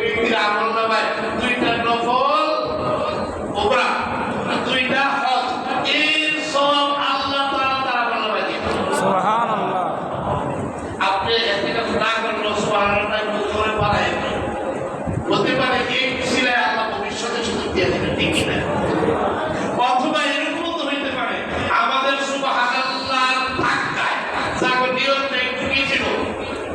ব্যক্তির আমল নামায় 2টা নফল ওমরা 2টা হজ এর সব আল্লাহ তাআলা তার আমল নামায় দিবেন। সুবহানাল্লাহ। আপনি এতেকাফ না করলে সুবহানাল্লাহ বলে পারে হতে পারে এই ছিলায় আল্লাহ ভবিষ্যতে সুযোগ দিয়ে দেবেন, ঠিক কি না? অথবা এরকম তো হইতে পারে আমাদের সুবহানাল্লাহর ধাক্কায় যার নিয়তটা একটু কি ছিল,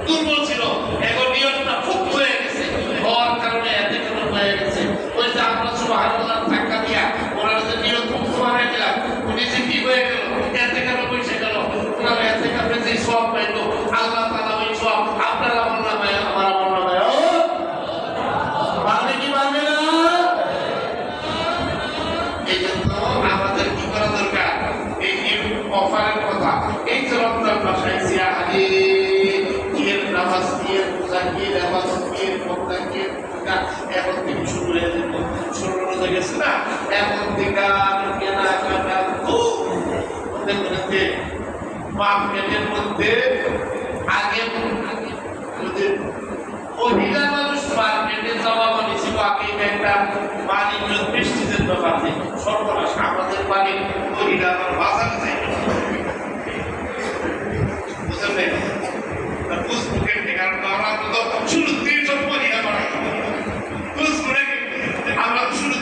দুর্বল ছিল, এখন নিয়তটা খুব হয়ে গেছে, হওয়ার কারণে এতেকাফ হয়ে গেছে। ওই যে আমরা সুবহানাল্লাহর ধাক্কা দিয়া ওনার যে নিয়ত খুব বাড়াই দিলাম, উনি যে কি হয়ে গেল, এতেকাফ বসে গেল, ওনার এতেকাফে যে সওয়াব পাইলো আল্লাহ তাআলা ওই সওয়াব আপনার আমল নামায় আমার আমল নামায় পারবে কি পারবে না? এই জন্য আমাদের কি করা দরকার, এই অফারের কথা, এই যে রমজান মাসে সিয়াহাদি এর নামাজ দিয়ে রোজা দিয়ে নামাজ দিয়ে পর্দা দিয়ে এখন থেকে শুরু হয়ে যেত, শুরু হয়ে গেছে না, এখন থেকে কেনাকাটা খুব মধ্যে মার্কেটের মধ্যে আগে মহিলা মানুষ মার্কেটে যাওয়া মানে ছিল আগে একটা বাণিজ্য বৃষ্টিদের ব্যাপার, সর্বনাশ আমাদের বাড়ির মহিলা